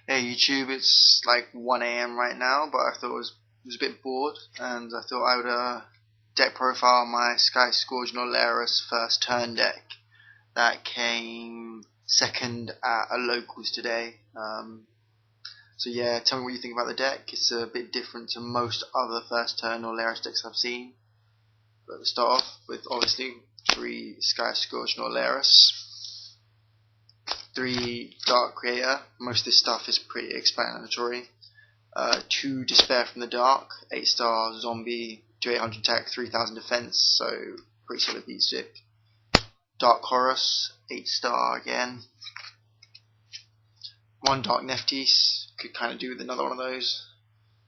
Hey YouTube, it's like 1 a.m. right now, but I thought was a bit bored, and I thought I would deck profile my Sky Scourge norleras first turn deck that came second at a locals today. So yeah, tell me what you think about the deck. It's a bit different to most other first turn norleras decks I've seen. But to start off with, obviously 3 Sky Scourge norleras. 3 Dark Creator. Most of this stuff is pretty explanatory. 2 Despair from the Dark, 8-star zombie, 2800 attack, 3000 defense, so pretty solid beat stick. Dark Chorus, 8-star again. 1 Dark Nephthys, could kind of do with another one of those.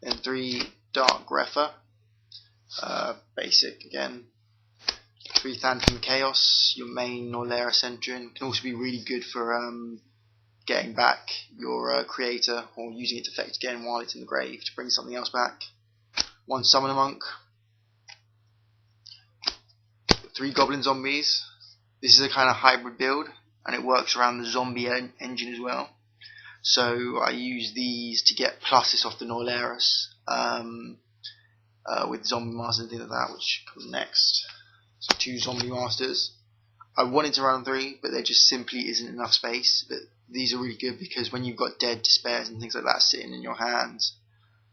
Then 3 Dark Grepher, basic again. 3 Phantom Chaos, your main Norlera Centurion, can also be really good for getting back your creator or using its effect again while it's in the grave to bring something else back. 1 Summoner Monk, 3 Goblin Zombies. This is a kind of hybrid build and it works around the zombie engine as well. So I use these to get pluses off the Norleras with Zombie Masters and things like that, which comes next. So 2 Zombie Masters. I wanted to run 3, but there just simply isn't enough space. But these are really good because when you've got dead Despairs and things like that sitting in your hands,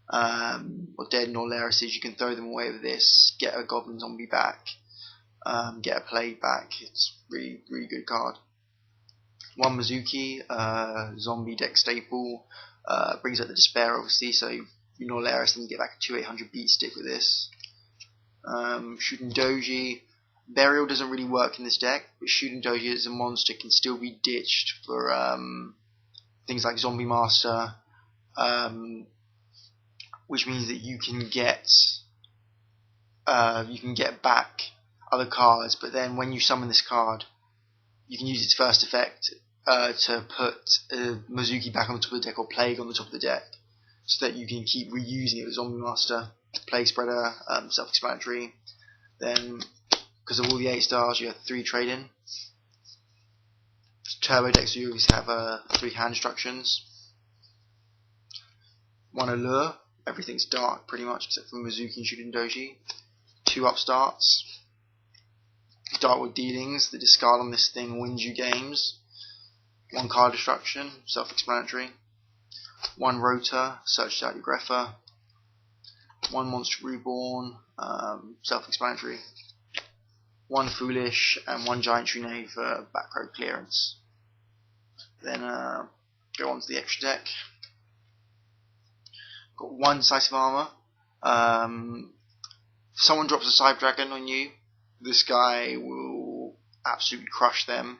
or dead Norleras, you can throw them away with this, get a Goblin Zombie back, get a Plague back. It's really, really good card. 1 Mizuki, zombie deck staple, brings up the Despair obviously, so your Norleras then you get back a 2800 beat stick with this. Shooting Doji. Burial doesn't really work in this deck, but Shooting Doji as a monster can still be ditched for things like Zombie Master, which means that you can get back other cards, but then when you summon this card, you can use its first effect to put Mizuki back on the top of the deck or Plague on the top of the deck, so that you can keep reusing it with Zombie Master, Plague Spreader, self-explanatory. Then, because of all the 8 stars, you have 3 trade-in. Turbo decks, you always have 3 hand instructions. 1 Allure, everything's dark pretty much except for Mizuki and Shooting Doji. 2 upstarts. Darkwood Dealings, the discard on this thing wins you games. 1 card destruction, self-explanatory. 1 Rotor, search out your Grepher. 1 Monster Reborn, self-explanatory. 1 Foolish and 1 Giant Tree Knave for back row clearance. Then go on to the extra deck. Got 1 Decisive Armor. If someone drops a Cyber Dragon on you, this guy will absolutely crush them.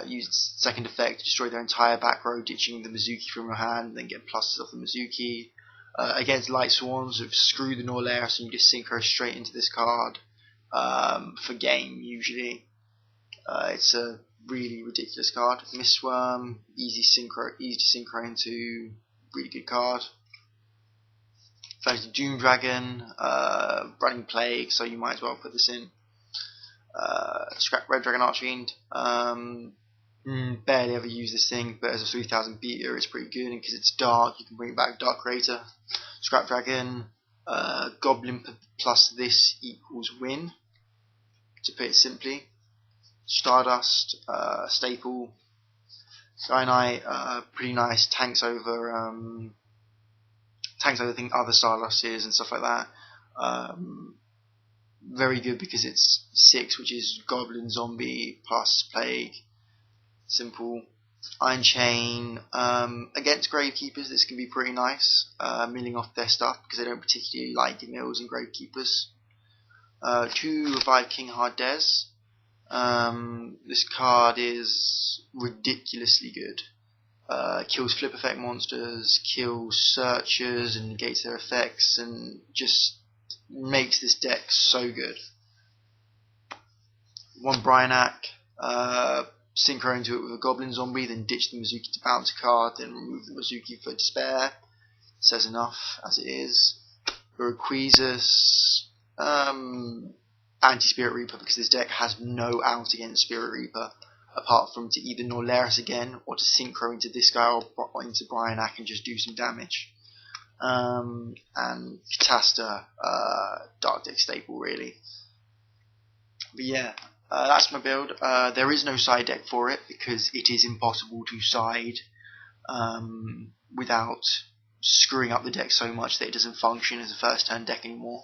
Use its second effect to destroy their entire back row, ditching the Mizuki from your hand, then get pluses off the Mizuki. Against Light Swarms, screw the Norlera, so you just synchro straight into this card for game usually. It's a really ridiculous card. Mistworm, easy to synchro into, really good card. Fantasy Doom Dragon, running Plague, so you might as well put this in. Scrap Red Dragon Archfiend. Barely ever use this thing, but as a 3000 beater, it's pretty good, and because it's dark, you can bring back Dark Creator. Scrap Dragon, Goblin plus this equals win, to put it simply. Stardust, staple. Sky Knight, pretty nice, tanks over other Stardusts and stuff like that. Very good because it's 6, which is Goblin, Zombie, plus Plague. Simple. Iron Chain. Against Gravekeepers, this can be pretty nice, milling off their stuff because they don't particularly like demills and Gravekeepers. 2 Revive King Hard Des. This card is ridiculously good. Kills flip effect monsters, kills searchers and negates their effects, and just makes this deck so good. 1 Bryanak, synchro into it with a Goblin Zombie, then ditch the Mizuki to bounce a card, then remove the Mizuki for Despair. Says enough as it is. Uruquizas, anti-Spirit Reaper, because this deck has no out against Spirit Reaper. apart from to either norleras again or to synchro into this guy or into Bryonac and just do some damage. And Catasta, Dark Deck staple really. But yeah, that's my build. There is no side deck for it because it is impossible to side without screwing up the deck so much that it doesn't function as a first turn deck anymore.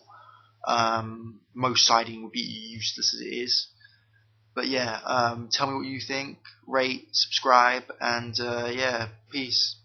Most siding would be useless as it is. But yeah, tell me what you think, rate, subscribe, and yeah, peace.